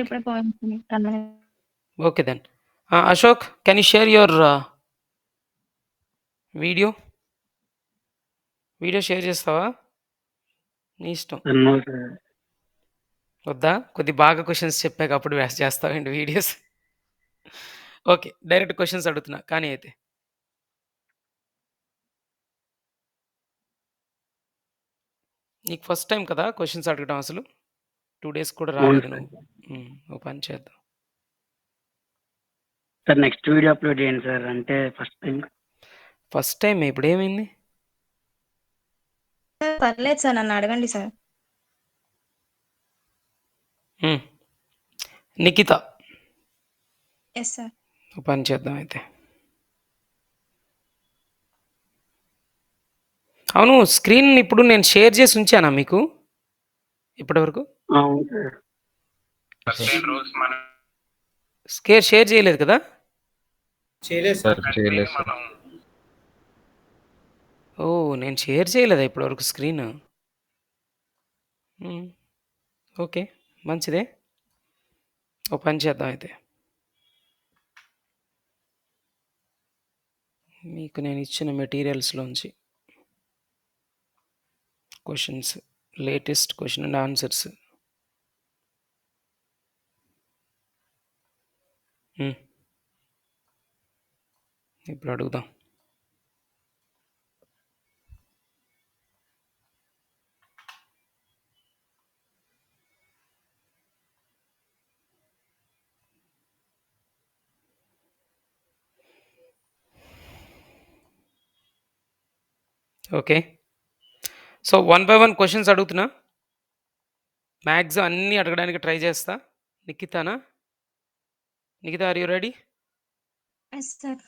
ఇప్పుడే పోయింది 10 minutes. Okay then. Ashok, can you share your video? Video share చేస్తావా? నీ ఇష్టం. No sir. వద్దా? కొద్ది బాగా క్వెషన్స్ చెప్పాక అప్పుడు చేస్తావేంటి వీడియోస్? ఓకే. డైరెక్ట్ క్వెషన్స్ అడుగుతున్నా కానీ అయితే. నీకు ఫస్ట్ టైం కదా క్వెషన్స్ అడగడం అసలు? 2 days కూడా అవును రాలేదు సార్. నువ్వు. ఓ పని చేద్దాం. సార్ నెక్స్ట్ వీడియో అప్లోడ్ చేయండి సార్. అంటే ఫస్ట్ టైం ఇప్పుడేమైంది? సార్ పర్లేదు సార్, నన్ను అడగండి సార్. Nikhita, yes sir. ఓ పని చేద్దాం అయితే. అవును, స్క్రీన్ ఇప్పుడు నేను షేర్ చేసి ఉంచానా మీకు ఇప్పటివరకు? అవును సార్. షేర్ చేయలేదు కదా? చేయలేదు సార్. ఓ, నేను షేర్ చేయలేదా ఇప్పటివరకు స్క్రీన్? ఓకే, మంచిదే. ఓ పని చేద్దాం అయితే. మీకు నేను ఇచ్చిన మెటీరియల్స్లోంచి questions, latest question and answers. ఇప్పుడు అడుగుదాం. ఓకే, సో 1 by 1 క్వశ్చన్స్ అడుగుతున్నా. మ్యాక్సిమం అన్నీ అడగడానికి ట్రై చేస్తా. నిఖితానా? Nikhita, are you ready? Yes sir.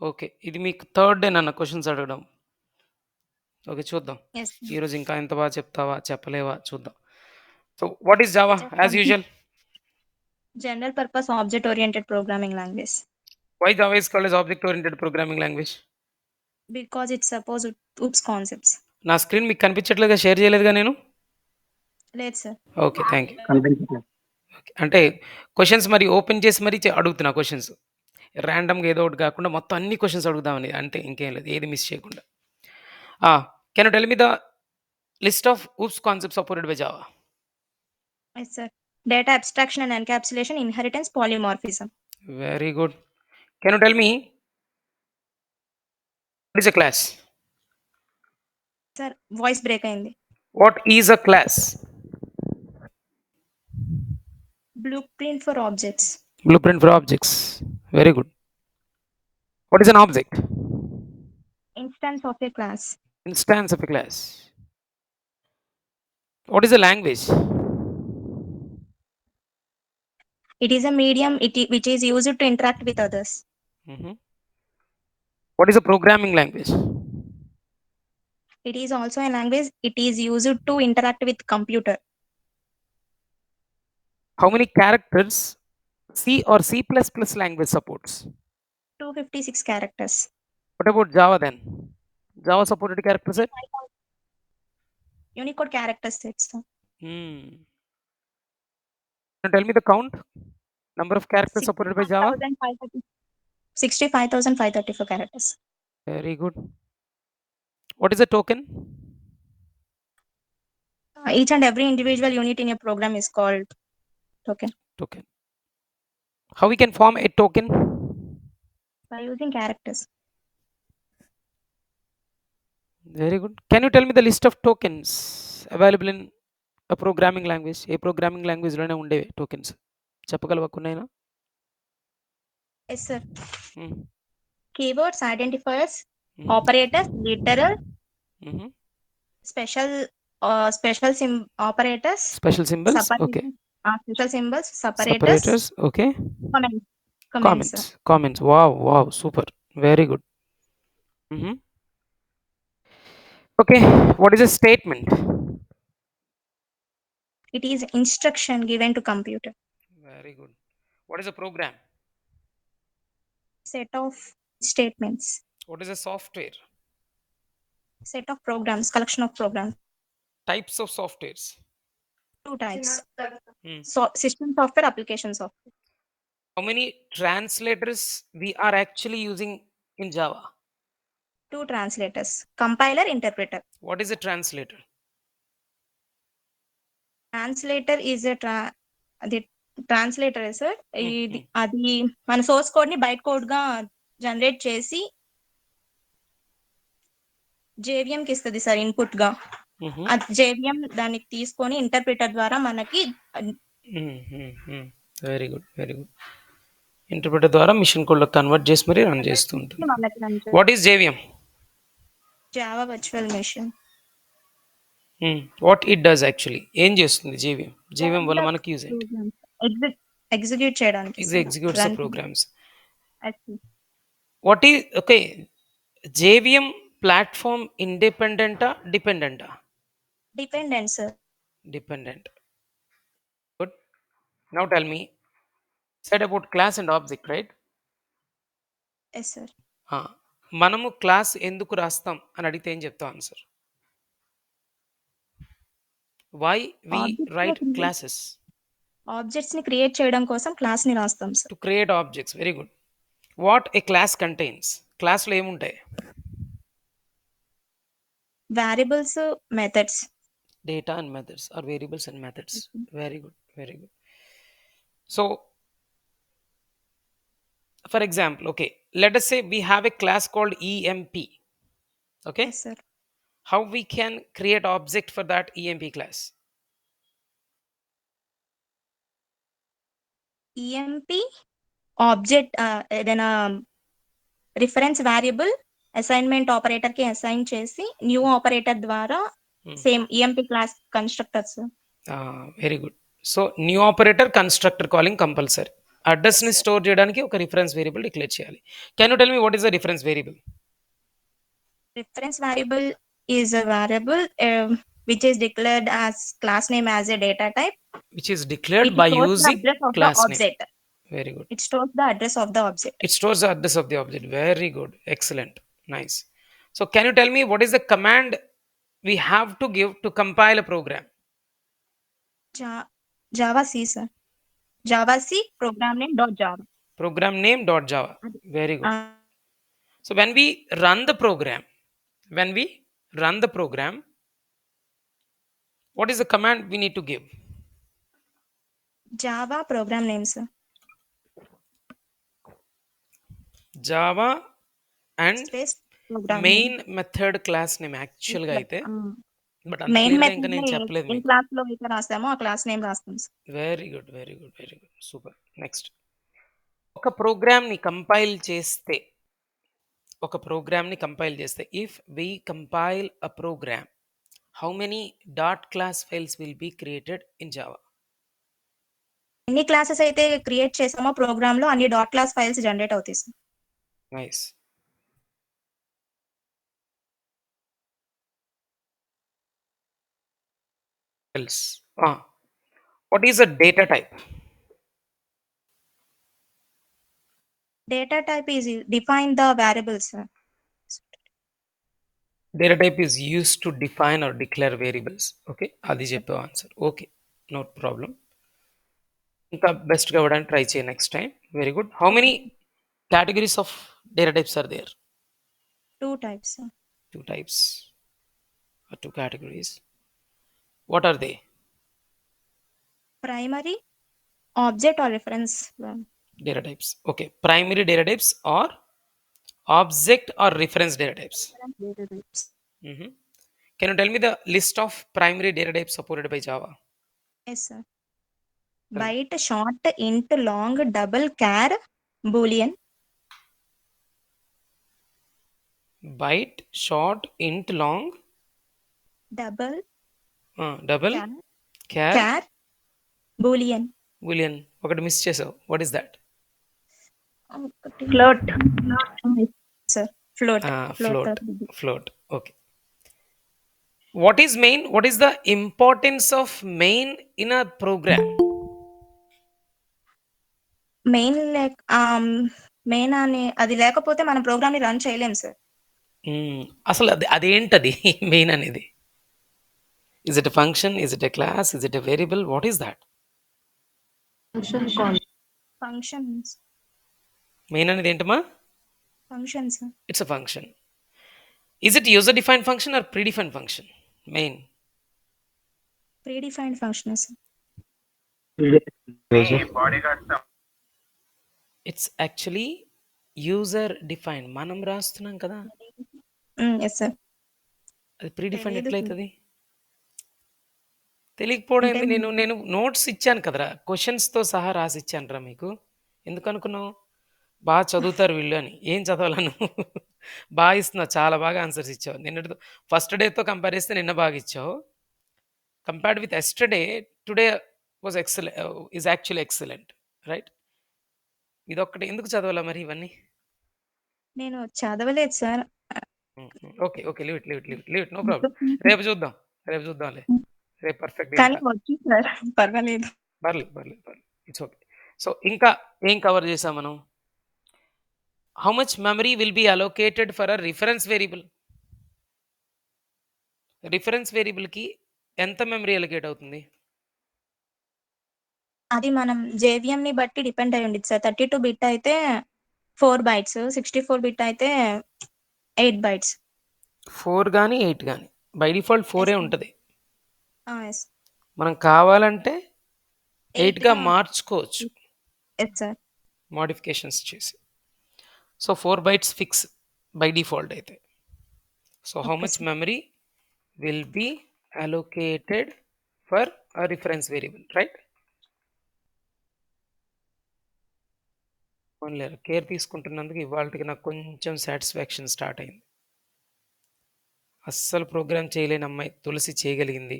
Okay, ఇది మీకు థర్డ్ డే నన్ను క్వశ్చన్స్ అడగడం. ఓకే, చూద్దాం ఎస్ సార్. ఈరోజు ఇంకా ఎంత బాగా చెప్తావా చెప్పలేవా చూద్దాం. So what is Java as usual? General purpose object oriented programming language. Why Java is called as object oriented programming language? Because it suppose oops concepts. నా స్క్రీన్ మీకు కనిపించట్లేదుగా, షేర్ చేయలేదుగా నేను? లేదు సార్. Okay, thank you. కనిపించట్లేదు. Okay, అంటే questions మరి open చేసి మరీ అడుగుతున్నా క్వశ్చన్స్. ర్యాండమ్గా ఏదో ఒకటి కాకుండా మొత్తం అన్ని క్వశ్చన్స్ అడుగుదామని, అంటే ఇంకేం లేదు, ఏది మిస్ చేయకుండా. Can you tell me the list of oops concepts supported by Java? Yes sir. Data abstraction and encapsulation, inheritance, polymorphism. Very good. Can you tell me what is a class? Sir voice break అయింది. What is a class? Blueprint for objects. Blueprint for objects. Very good. What is an object? Instance of a class. Instance of a class. What is a language? It is a medium which is used to interact with others. What is a programming language? It is also a language. It is used to interact with computer. How many characters C or C++ language supports? 256 characters. What about Java then? Java supported character set? Unicode character sets. Can you tell me the count? Number of characters supported by Java? 65,534 characters. Very good. What is a token? Each and every individual unit in a program is called token. Token. How we can form a token? By using characters. Very good. Can you tell me the list of tokens available in a programming language? A programming language లోనే ఉండే tokens చెప్పగలవా కొన్నైనా? Yes sir. Keywords, identifiers, operators, literal, special operators, special symbols, okay. Special symbols, separators, okay. Comments. Wow, super, very good. Okay, what is a statement? It is instruction given to computer. Very good. What is a program? Set of statements. What is a software? Set of programs, collection of programs. Types of softwares. Two types. Hmm. So system software, application software. How many translators we are actually using in Java? Two translators, compiler, interpreter. What is a translator? Translator is అది translator sir Hmm, ఇది hmm, అది మన source code ని byte code గా generate చేసి JVM కి ఇస్తుంది sir input గా. mhm, జేవిఎం దానికి తీసుకొని ఇంటర్ప్రిటర్ ద్వారా మనకి very good, very good. Interpreter ద్వారా మిషన్ కోడ్లో కన్వర్ట్ చేసి మరి రన్ చేస్తూ ఉంటుంది. మనకి what is JVM? Java virtual machine. What it does actually, ఏం చేస్తుంది జేవిఎం? జేవిఎం వల్ల మనకి యూజ్ ఏంటి? ఎగ్జిక్యూట్ చేయడానికి executes the programs. run. What is okay, JVM platform ఇండిపెండెంటా డిపెండెంటా? Dependent sir. Dependent. Good. Now tell me, said about class and object, right? Yes sir. మనము class ఎందుకు రాస్తాం అని అడిగితే ఏం చెప్తాం answer? Why we write classes? Objects ని క్రియేట్ చేయడం కోసం క్లాస్ ని రాస్తాం sir. To create objects. Very good. What a class contains? క్లాస్లో ఏముంటాయి? Variables, methods. Data and methods, or variables and methods. Very good, very good. So for example, okay, let us say we have a class called emp. Okay, yes sir. how we can create object for that emp class? EMP object ఏదైనా reference variable assignment operator కి assign చేసి new operator ద్వారా same EMP class constructors. Very good. So new operator constructor calling compulsory. అడ్రస్ని store చేయడానికి ఒక reference variable declare చేయాలి. Can you tell me what is the reference variable? Reference variable is a variable which is declared as class name as a data type. Which is declared It by stores the using address of the class name. object. Very good. It stores the address of the object. It stores the address of the object. Very good. Excellent. Nice. So can you tell me what is the command we have to give to compile a program? Java C sir. Java C program name dot Java. Program name dot Java. Very good. So when we run the program, what is the command we need to give? Java program name sir. Java and Space program main name. method class name actual గా అయితే, but అంత main క్లియర్గా ఇంకా method నేను చెప్పలేదు ఏ మీకు. Class లో అయితే రాస్తామో ఆ క్లాస్ నేమ్ రాస్తాం sir. Very good, very good, very good, super. Next, ఒక ప్రోగ్రామ్ని కంపైల్ చేస్తే if we compile a program, how many dot class files will be created in Java? ఎన్ని క్లాసెస్ అయితే క్రియేట్ చేసామో ప్రోగ్రామ్ లో అన్ని డాట్ క్లాస్ ఫైల్స్ జనరేట్ అవుతాయి sir. Nice. else what is a data type? Data type is define the variables sir. Data type is used to define or declare variables. Okay, అది చెప్పే answer. Okay, no problem. ఇంకా బెస్ట్గా అవ్వడానికి try చేయి next time. Very good. How many categories of data types are there? 2 types sir. 2 types or 2 categories. What are they? Primary, object or reference. Data types. Okay, primary data types or object or reference data types. Data types. Can you tell me the list of primary data types supported by Java? Yes sir. Byte, short, int, long, double, char, boolean. Byte, short, int, long, Double, char, boolean. ఒకటి miss చేసావు. What is that? Float. Sir, float. Float. Okay. What is main? What is the importance of main in a program? Main అని అది లేకపోతే మనం programme ని run చేయలేం sir. అసలు అదేంటది మెయిన్ అనేది? Is it a function? Is it a class? Is it a variable? What is that? Function call. Functions. Main అనేది ఏంటమ్మా? Functions. It's a function. Is it user defined function or predefined function? Main. Predefined functions. It's actually user defined. మనం రాస్తున్నాం కదా, yes sir. అది predefined తెలీదు. ఎట్లయితుంది? తెలియకపోవడం అంటే ఏంది? నేను నోట్స్ ఇచ్చాను కదరా, క్వశ్చన్స్తో సహా రాసి ఇచ్చాను రా మీకు. ఎందుకు అనుకున్నావు బాగా చదువుతారు వీళ్ళు అని? ఏం చదవాలను? బాగా ఇస్తున్నావు, చాలా బాగా ఆన్సర్స్ ఇచ్చావు. నిన్నటితో ఫస్ట్ డేతో కంపేర్ చేస్తే నిన్న బాగా ఇచ్చావు. Compared with yesterday, today was excellent, is actually excellent, right? ఇదొక్కటి ఎందుకు చదవాలా మరి ఇవన్నీ? నేను చదవలేదు sir. Okay okay, leave it, no problem. రేపు చూద్దాంలే. రేపు పర్ఫెక్ట్. కానీ వచ్చి సార్ పర్వాలేదు. పర్లేదు, ఇట్స్ ఓకే. సో ఇంకా ఏం కవర్ చేసాం మనం? How much memory will be allocated for a reference variable? Reference వేరియబుల్కి ఎంత మెమరీ అలోకేట్ అవుతుంది? అది మనం జేవిఎం ని బట్టి డిపెండ్ అయి ఉండిద్ది సార్. 32 బిట్ అయితే 4 బైట్స్, 64 బిట్ అయితే 8 బైట్స్. 4 కానీ 8 కానీ బై డిఫాల్ట్ 4 ఉంటుంది. ఎస్. మనం కావాలంటే 8గా 8గా మార్చుకోవచ్చు ఎస్ సార్. మోడిఫికేషన్స్ చేసి. So 4 bytes fix by default అయితే. So how Okay, much sir. Memory will be allocated for a reference variable, right? Only care తీసుకుంటున్నందుకు ఇవాళకి నాకు కొంచెం సాటిస్ఫాక్షన్ స్టార్ట్ అయింది. అస్సలు ప్రోగ్రామ్ చేయలేని అమ్మాయి తులసి చేయగలిగింది.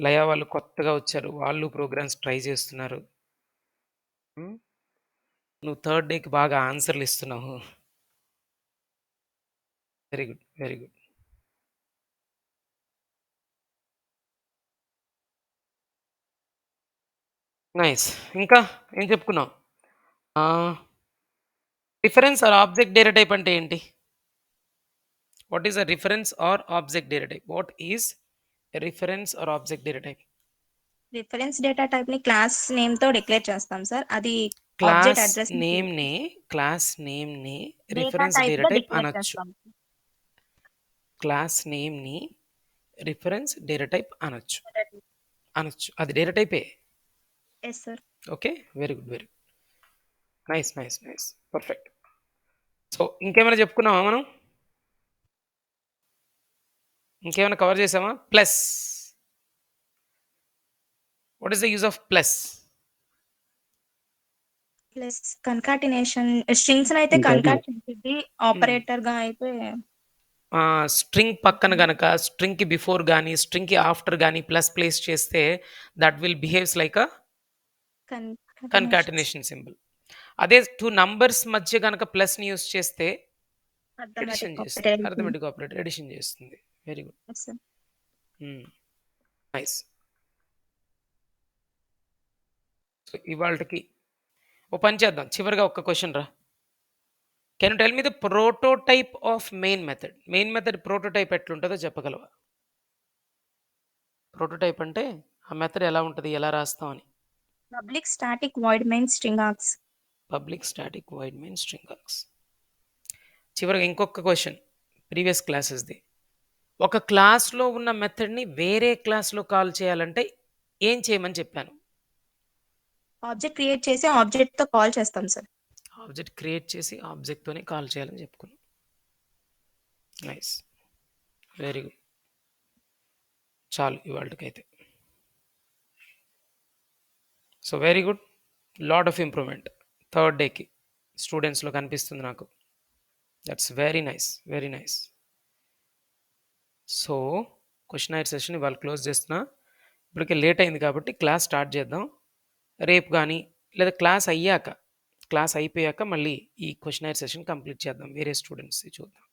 లయ వాళ్ళు కొత్తగా వచ్చారు, వాళ్ళు ప్రోగ్రామ్స్ ట్రై చేస్తున్నారు. నువ్వు థర్డ్ డేకి బాగా ఆన్సర్లు ఇస్తున్నావు. Very good. నైస్. ఇంకా ఏం చెప్పుకున్నాం? Reference or object data type అంటే ఏంటి? What is a reference or object data type? What is reference or object data type? Reference data type ని క్లాస్ నేమ్ తో డిక్లేర్ చేస్తాం సార్. అది ఆబ్జెక్ట్ అడ్రస్ క్లాస్ నేమ్ని డేటా రిఫరెన్స్ టైప్ డేటా గా type declare అనొచ్చు. చేస్తాం. Class నేమ్ని reference data type అనొచ్చు. అది డేటా టైపే. Yes sir. Okay, very good. Nice, perfect. So ఇంకేమైనా చెప్పుకున్నామా మనం? ఇంకేమైనా కవర్ చేసామా? Plus, what is the use of plus? Plus concatenation, strings అయితే కన్కాట్ చేసేది. ఆపరేటర్ గా అయితే స్ట్రింగ్ పక్కన గనక స్ట్రింగ్కి బిఫోర్ కానీ స్ట్రింగ్కి ఆఫ్టర్ కానీ ప్లస్ ప్లేస్ చేస్తే that will behaves like a concatenation symbol. అదే 2 నంబర్స్ మధ్య కనుక ప్లస్ని యూస్ చేస్తే ఎడిషన్ చేస్తుంది. అర్థమెటిక్ ఆపరేటర్ ఎడిషన్ చేస్తుంది. Very good, nice. సో ఇవాళకి ఓ పని చేద్దాం, చివరిగా ఒక్క క్వశ్చన్ రా. Can you tell me the prototype of main method prototype ఎట్లుంటుందో చెప్పగలవా? ప్రోటోటైప్ అంటే ఆ మెథడ్ ఎలా ఉంటుంది, ఎలా రాస్తాం అని. Public static void main string args. చివరిగా ఇంకొక క్వశ్చన్ ప్రీవియస్ క్లాసెస్ది. ఒక క్లాస్లో ఉన్న మెథడ్ని వేరే క్లాస్లో కాల్ చేయాలంటే ఏం చేయమని చెప్పాను? ఆబ్జెక్ట్ క్రియేట్ చేసి ఆబ్జెక్ట్ తో కాల్ చేస్తాం సార్. ఆబ్జెక్ట్ క్రియేట్ చేసి ఆబ్జెక్ట్తోనే కాల్ చేయాలని చెప్పుకున్నాం. Nice, very good. చాలు ఇవాళకైతే. So very good, lot of improvement third డేకి స్టూడెంట్స్లో కనిపిస్తుంది నాకు. That's very nice. So question answer session ఇవాళ క్లోజ్ చేస్తున్నా. ఇప్పటికే లేట్ అయింది కాబట్టి క్లాస్ స్టార్ట్ చేద్దాం. రేపు కానీ లేదా క్లాస్ అయిపోయాక మళ్ళీ ఈ క్వశ్చన్ ఆన్సర్ సెషన్ కంప్లీట్ చేద్దాం. వేరే స్టూడెంట్స్ చూద్దాం.